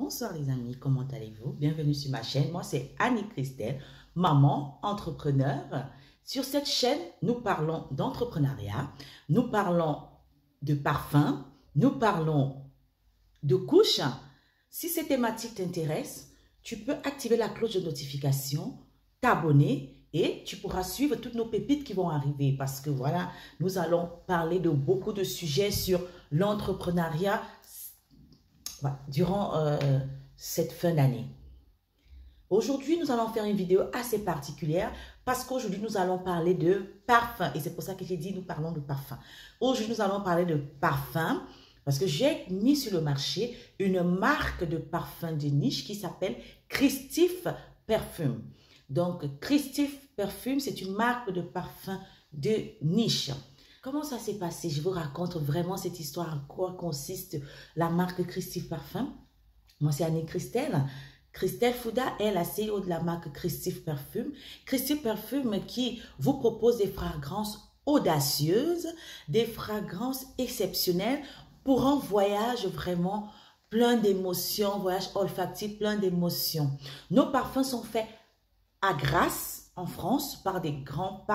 Bonsoir les amis, comment allez-vous? Bienvenue sur ma chaîne. Moi c'est Annie Christelle, maman entrepreneur. Sur cette chaîne, nous parlons d'entrepreneuriat, nous parlons de parfum, nous parlons de couches. Si ces thématiques t'intéressent, tu peux activer la cloche de notification, t'abonner et tu pourras suivre toutes nos pépites qui vont arriver parce que voilà, nous allons parler de beaucoup de sujets sur l'entrepreneuriat durant cette fin d'année. Aujourd'hui, nous allons faire une vidéo assez particulière parce qu'aujourd'hui, nous allons parler de parfum. Et c'est pour ça que j'ai dit, nous parlons de parfum. Aujourd'hui, nous allons parler de parfum parce que j'ai mis sur le marché une marque de parfum de niche qui s'appelle Christif Perfume. Donc, Christif Perfume, c'est une marque de parfum de niche. Comment ça s'est passé? Je vous raconte vraiment cette histoire, en quoi consiste la marque Christif Parfum. Moi, c'est Annie Christelle. Christelle Fouda est la CEO de la marque Christif Perfume. Christif Perfume qui vous propose des fragrances audacieuses, des fragrances exceptionnelles pour un voyage vraiment plein d'émotions, voyage olfactif plein d'émotions. Nos parfums sont faits à Grasse, en France, par des grands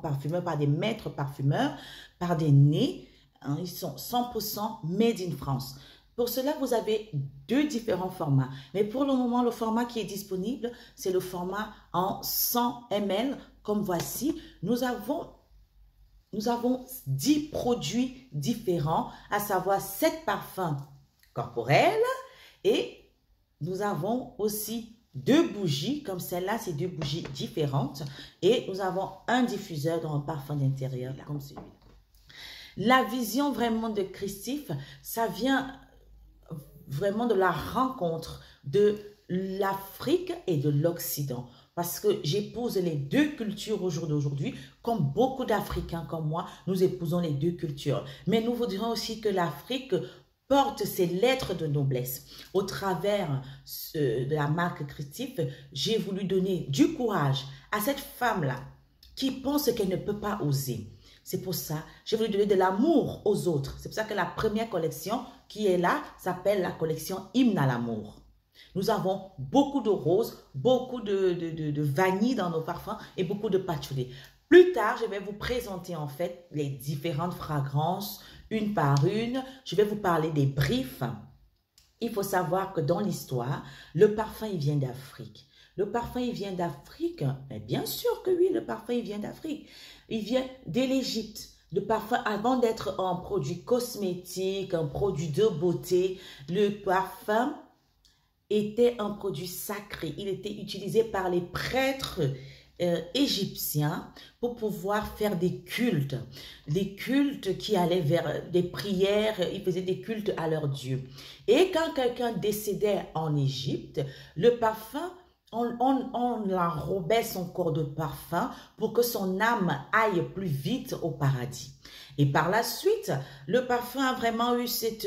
parfumeurs, par des maîtres parfumeurs, par des nez. Hein, ils sont 100% made in France. Pour cela, vous avez deux différents formats. Mais pour le moment, le format qui est disponible, c'est le format en 100 ml. Comme voici, nous avons 10 produits différents, à savoir 7 parfums corporels. Et nous avons aussi 2 bougies, comme celle-là, c'est 2 bougies différentes. Et nous avons un diffuseur dans un parfum d'intérieur, comme celui-là. La vision vraiment de Christif, ça vient vraiment de la rencontre de l'Afrique et de l'Occident. Parce que j'épouse les deux cultures au jour d'aujourd'hui, comme beaucoup d'Africains comme moi, nous épousons les deux cultures. Mais nous voudrions aussi que l'Afrique porte ses lettres de noblesse. Au travers de la marque Christif, j'ai voulu donner du courage à cette femme-là qui pense qu'elle ne peut pas oser. C'est pour ça, j'ai voulu donner de l'amour aux autres. C'est pour ça que la première collection qui est là s'appelle la collection Hymne à l'amour. Nous avons beaucoup de roses, beaucoup de vanille dans nos parfums et beaucoup de patchouli. Plus tard, je vais vous présenter en fait les différentes fragrances, une par une. Je vais vous parler des briefs. Il faut savoir que dans l'histoire, le parfum, il vient d'Afrique. Le parfum, il vient d'Afrique. Mais bien sûr que oui, le parfum, il vient d'Afrique. Il vient de l'Égypte. Le parfum, avant d'être un produit cosmétique, un produit de beauté, le parfum était un produit sacré. Il était utilisé par les prêtres égyptiens pour pouvoir faire des cultes qui allaient vers des prières, ils faisaient des cultes à leurs dieux. Et quand quelqu'un décédait en Égypte, le parfum, on enrobait son corps de parfum pour que son âme aille plus vite au paradis. Et par la suite, le parfum a vraiment eu cette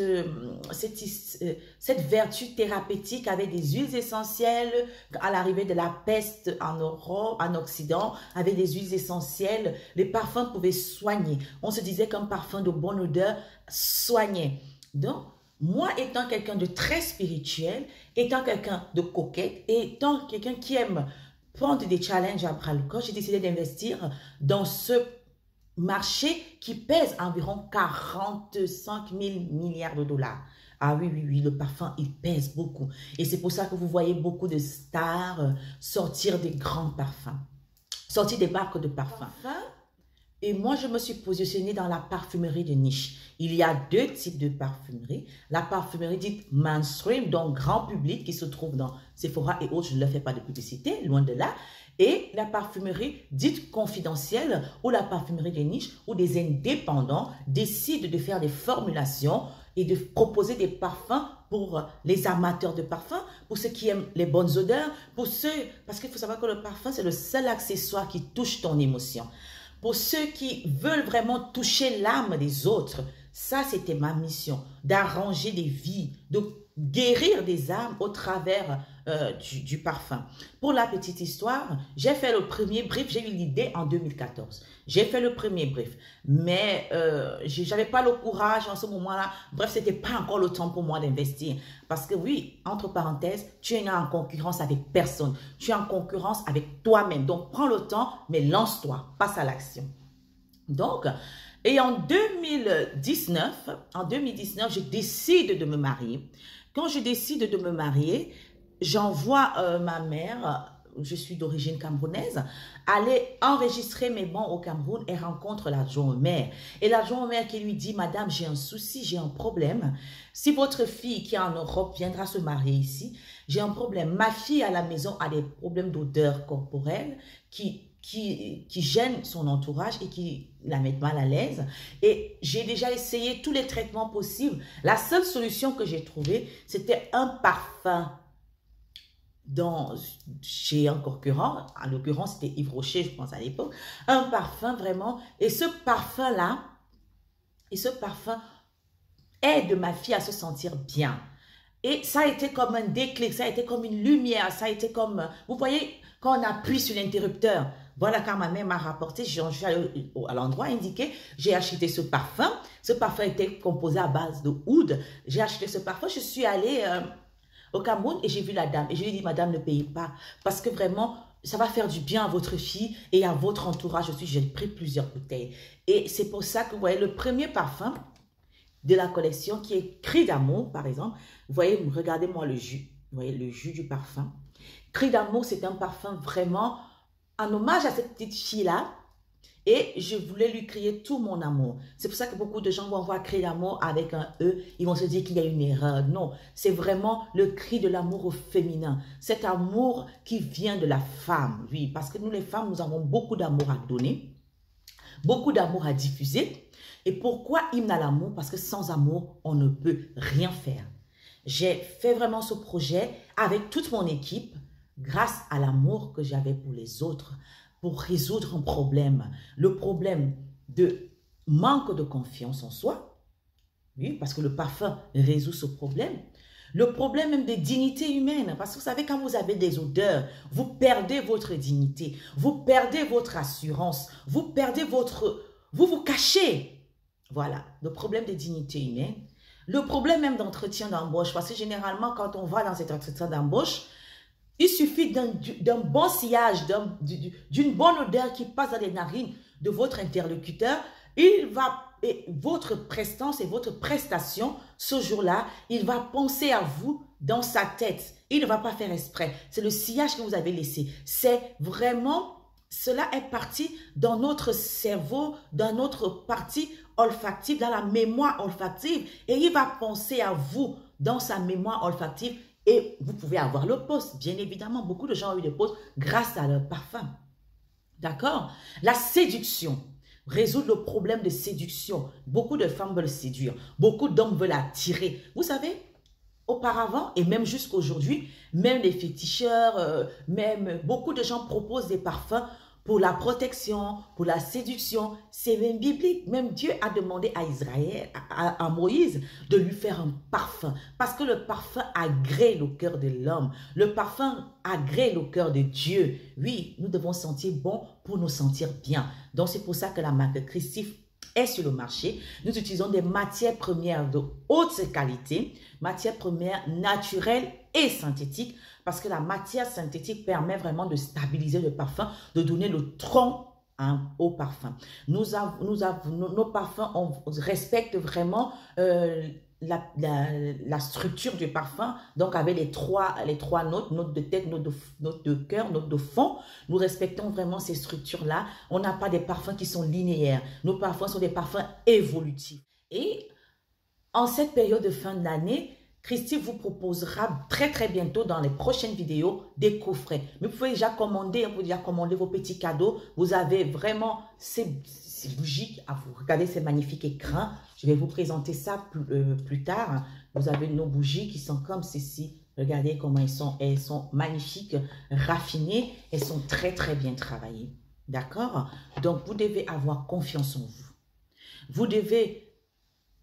vertu thérapeutique avec des huiles essentielles. À l'arrivée de la peste en Europe, en Occident, avec des huiles essentielles, les parfums pouvaient soigner. On se disait qu'un parfum de bonne odeur soignait. Donc, moi étant quelqu'un de très spirituel, étant quelqu'un de coquette, étant quelqu'un qui aime prendre des challenges à bras le corps, j'ai décidé d'investir dans ce marché qui pèse environ 45 000 milliards de dollars. Ah oui, oui, oui, le parfum, il pèse beaucoup. Et c'est pour ça que vous voyez beaucoup de stars sortir des grands parfums, sortir des marques de parfums. Et moi, je me suis positionnée dans la parfumerie de niche. Il y a 2 types de parfumerie. La parfumerie dite mainstream, donc grand public, qui se trouve dans Sephora et autres. Je ne leur fais pas de publicité, loin de là. Et la parfumerie dite confidentielle ou la parfumerie de niche où des indépendants décident de faire des formulations et de proposer des parfums pour les amateurs de parfums, pour ceux qui aiment les bonnes odeurs, pour ceux, parce qu'il faut savoir que le parfum, c'est le seul accessoire qui touche ton émotion. Pour ceux qui veulent vraiment toucher l'âme des autres, ça c'était ma mission, d'arranger des vies, de guérir des âmes au travers du parfum. Pour la petite histoire, j'ai fait le premier brief, j'ai eu l'idée en 2014. J'ai fait le premier brief, mais j'avais pas le courage en ce moment-là. Bref, c'était pas encore le temps pour moi d'investir. Parce que oui, entre parenthèses, tu es en concurrence avec personne. Tu es en concurrence avec toi-même. Donc, prends le temps, mais lance-toi, passe à l'action. Donc, et en 2019, je décide de me marier. Quand je décide de me marier, j'envoie ma mère, je suis d'origine camerounaise, aller enregistrer mes bons au Cameroun et rencontre l'adjoint au maire. Et l'adjoint au maire qui lui dit, madame, j'ai un souci, j'ai un problème. Si votre fille qui est en Europe viendra se marier ici, j'ai un problème. Ma fille à la maison a des problèmes d'odeur corporelle qui gênent son entourage et qui la mettent mal à l'aise. Et j'ai déjà essayé tous les traitements possibles. La seule solution que j'ai trouvée, c'était un parfum chez un concurrent. En l'occurrence, c'était Yves Rocher, je pense à l'époque. Un parfum vraiment. Et ce parfum-là, aide ma fille à se sentir bien. Et ça a été comme un déclic, ça a été comme une lumière, ça a été comme... Vous voyez, quand on appuie sur l'interrupteur, voilà, quand ma mère m'a rapporté, je suis allée à l'endroit indiqué, j'ai acheté ce parfum. Ce parfum était composé à base de oud. J'ai acheté ce parfum, je suis allée au Cameroun et j'ai vu la dame. Et je lui ai dit, madame, ne payez pas. Parce que vraiment, ça va faire du bien à votre fille et à votre entourage aussi. J'ai pris plusieurs bouteilles. Et c'est pour ça que, vous voyez, le premier parfum de la collection qui est Cri d'amour, par exemple. Vous voyez, regardez-moi le jus. Vous voyez, le jus du parfum. Cri d'amour, c'est un parfum vraiment en hommage à cette petite fille-là. Et je voulais lui crier tout mon amour. C'est pour ça que beaucoup de gens vont voir Cri d'amour avec un E. Ils vont se dire qu'il y a une erreur. Non, c'est vraiment le cri de l'amour au féminin. Cet amour qui vient de la femme. Oui, parce que nous les femmes, nous avons beaucoup d'amour à donner. Beaucoup d'amour à diffuser. Et pourquoi hymne à l'amour? Parce que sans amour, on ne peut rien faire. J'ai fait vraiment ce projet avec toute mon équipe grâce à l'amour que j'avais pour les autres, pour résoudre un problème. Le problème de manque de confiance en soi, oui, parce que le parfum résout ce problème. Le problème même de dignité humaine, parce que vous savez, quand vous avez des odeurs, vous perdez votre dignité, vous perdez votre assurance, vous perdez votre... Vous vous cachez. Voilà, le problème de dignité humaine. Le problème même d'entretien d'embauche, parce que généralement, quand on va dans cet entretien d'embauche, il suffit d'un bon sillage, d'une bonne odeur qui passe dans les narines de votre interlocuteur. Et votre prestance et votre prestation, ce jour-là, il va penser à vous dans sa tête. Il ne va pas faire exprès. C'est le sillage que vous avez laissé. C'est vraiment... Cela est parti dans notre cerveau, dans notre partie olfactive, dans la mémoire olfactive. Et il va penser à vous dans sa mémoire olfactive. Et vous pouvez avoir le poste. Bien évidemment, beaucoup de gens ont eu des postes grâce à leur parfum. D'accord? La séduction. Résoudre le problème de séduction. Beaucoup de femmes veulent séduire. Beaucoup d'hommes veulent attirer. Vous savez, auparavant, et même jusqu'aujourd'hui, même les féticheurs, même beaucoup de gens proposent des parfums pour la protection, pour la séduction. C'est même biblique. Même Dieu a demandé à Israël, à Moïse, de lui faire un parfum. Parce que le parfum agrée le cœur de l'homme. Le parfum agrée le cœur de Dieu. Oui, nous devons sentir bon pour nous sentir bien. Donc, c'est pour ça que la marque Christif est sur le marché. Nous utilisons des matières premières de haute qualité, matières premières naturelles et synthétiques, parce que la matière synthétique permet vraiment de stabiliser le parfum, de donner le tronc au parfum. Nos parfums, on respecte vraiment la structure du parfum, donc avec les trois notes, note de tête, note de cœur, note de fond. Nous respectons vraiment ces structures-là. On n'a pas des parfums qui sont linéaires. Nos parfums sont des parfums évolutifs. Et en cette période de fin d'année, Christy vous proposera très très bientôt dans les prochaines vidéos des coffrets. Mais vous pouvez déjà commander, vos petits cadeaux. Vous avez vraiment ces bougies à vous. Regardez ces magnifiques écrans. Je vais vous présenter ça plus tard. Vous avez nos bougies qui sont comme ceci. Regardez comment elles sont magnifiques, raffinées. Elles sont très très bien travaillées. D'accord? Donc vous devez avoir confiance en vous. Vous devez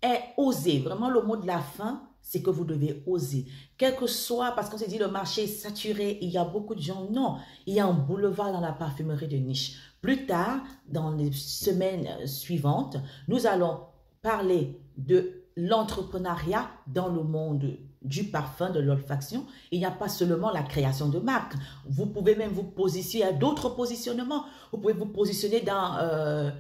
est oser. Vraiment, le mot de la fin, c'est que vous devez oser. Quel que soit, parce qu'on s'est dit le marché est saturé, il y a beaucoup de gens. Non, il y a un boulevard dans la parfumerie de niche. Plus tard, dans les semaines suivantes, nous allons parler de l'entrepreneuriat dans le monde du parfum, de l'olfaction. Il n'y a pas seulement la création de marques. Vous pouvez même vous positionner à d'autres positionnements. Vous pouvez vous positionner dans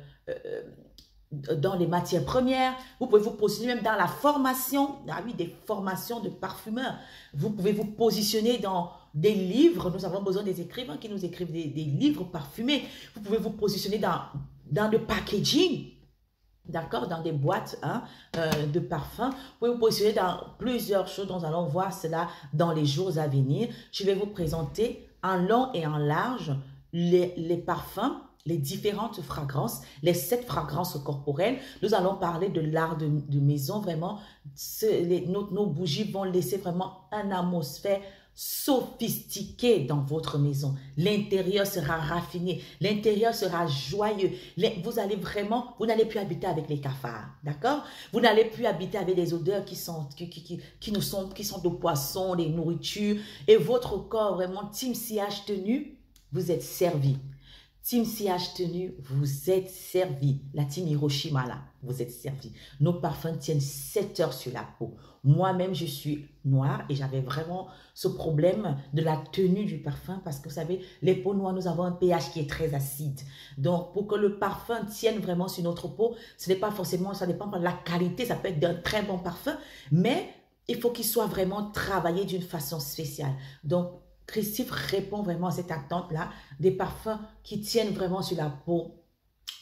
les matières premières, vous pouvez vous positionner même dans la formation, ah oui, des formations de parfumeurs. Vous pouvez vous positionner dans des livres, nous avons besoin des écrivains qui nous écrivent des livres parfumés. Vous pouvez vous positionner dans le packaging, d'accord, dans des boîtes de parfums. Vous pouvez vous positionner dans plusieurs choses, nous allons voir cela dans les jours à venir. Je vais vous présenter en long et en large les parfums, les différentes fragrances, les 7 fragrances corporelles. Nous allons parler de l'art de maison. Vraiment, nos bougies vont laisser vraiment une atmosphère sophistiquée dans votre maison. L'intérieur sera raffiné, l'intérieur sera joyeux. Vous allez vraiment, vous n'allez plus habiter avec les cafards, d'accord? Vous n'allez plus habiter avec des odeurs qui sont de poisson, des nourritures. Et votre corps, vraiment, Team CH Tenue, vous êtes servi. Team CH Tenue, vous êtes servi. La team Hiroshima, là, vous êtes servi. Nos parfums tiennent 7 heures sur la peau. Moi-même, je suis noire et j'avais vraiment ce problème de la tenue du parfum parce que vous savez, les peaux noires, nous avons un pH qui est très acide. Donc, pour que le parfum tienne vraiment sur notre peau, ce n'est pas forcément, ça dépend pas de la qualité, ça peut être d'un très bon parfum, mais il faut qu'il soit vraiment travaillé d'une façon spéciale. Donc, Christif répond vraiment à cette attente-là, des parfums qui tiennent vraiment sur la peau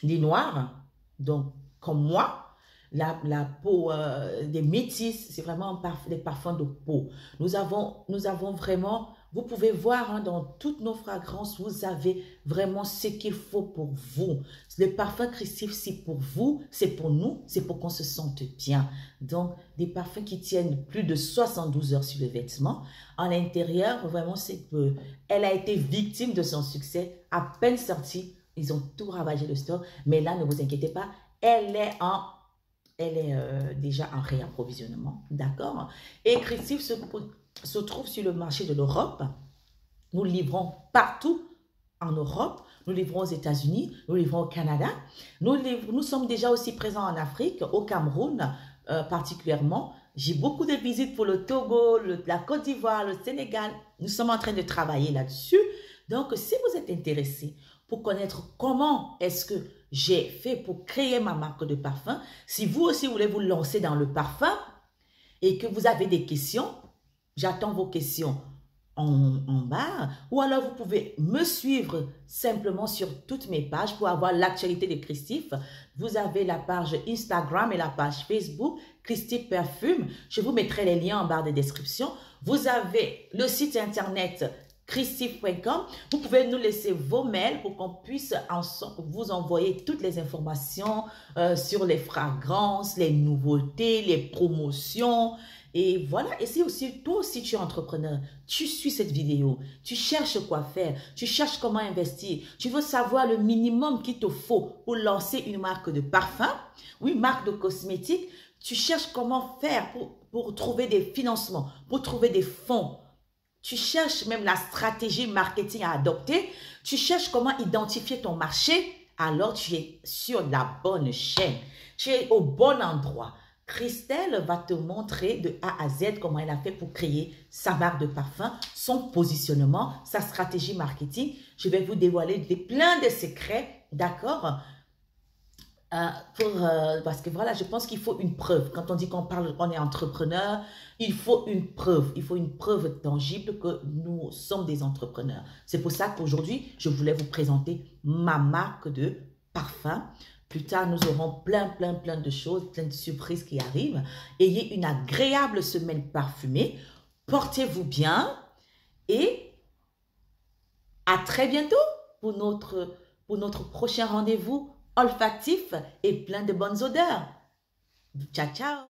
des noirs, donc comme moi, la peau des métis, c'est vraiment des parfums de peau. Nous avons vraiment, vous pouvez voir dans toutes nos fragrances, vous avez vraiment ce qu'il faut pour vous. Le parfum Christif, c'est pour vous, c'est pour nous, c'est pour qu'on se sente bien. Donc, des parfums qui tiennent plus de 72 heures sur le vêtement. En l'intérieur, vraiment, c'est que elle a été victime de son succès. À peine sortie, ils ont tout ravagé le store. Mais là, ne vous inquiétez pas, elle est déjà en réapprovisionnement, d'accord? Et Christif se trouve sur le marché de l'Europe. Nous livrons partout en Europe, nous livrons aux États-Unis, nous livrons au Canada. Nous sommes déjà aussi présents en Afrique, au Cameroun particulièrement. J'ai beaucoup de visites pour le Togo, la Côte d'Ivoire, le Sénégal. Nous sommes en train de travailler là-dessus. Donc, si vous êtes intéressé pour connaître comment est-ce que j'ai fait pour créer ma marque de parfum, si vous aussi voulez vous lancer dans le parfum et que vous avez des questions, j'attends vos questions en bas, ou alors vous pouvez me suivre simplement sur toutes mes pages pour avoir l'actualité de Christif. Vous avez la page Instagram et la page Facebook, Christif Perfume. Je vous mettrai les liens en barre de description. Vous avez le site internet christif.com. Vous pouvez nous laisser vos mails pour qu'on puisse vous envoyer toutes les informations sur les fragrances, les nouveautés, les promotions. Et voilà, et si aussi, toi aussi tu es entrepreneur, tu suis cette vidéo, tu cherches quoi faire, tu cherches comment investir, tu veux savoir le minimum qu'il te faut pour lancer une marque de parfum, ou une marque de cosmétiques, tu cherches comment faire pour trouver des financements, pour trouver des fonds, tu cherches même la stratégie marketing à adopter, tu cherches comment identifier ton marché, alors tu es sur la bonne chaîne, tu es au bon endroit. Christelle va te montrer de A à Z comment elle a fait pour créer sa marque de parfum, son positionnement, sa stratégie marketing. Je vais vous dévoiler plein de secrets, d'accord? Parce que voilà, je pense qu'il faut une preuve. Quand on dit qu'on est entrepreneur, il faut une preuve. Il faut une preuve tangible que nous sommes des entrepreneurs. C'est pour ça qu'aujourd'hui, je voulais vous présenter ma marque de parfum. Plus tard, nous aurons plein de choses, plein de surprises qui arrivent. Ayez une agréable semaine parfumée. Portez-vous bien et à très bientôt pour notre prochain rendez-vous olfactif et plein de bonnes odeurs. Ciao, ciao!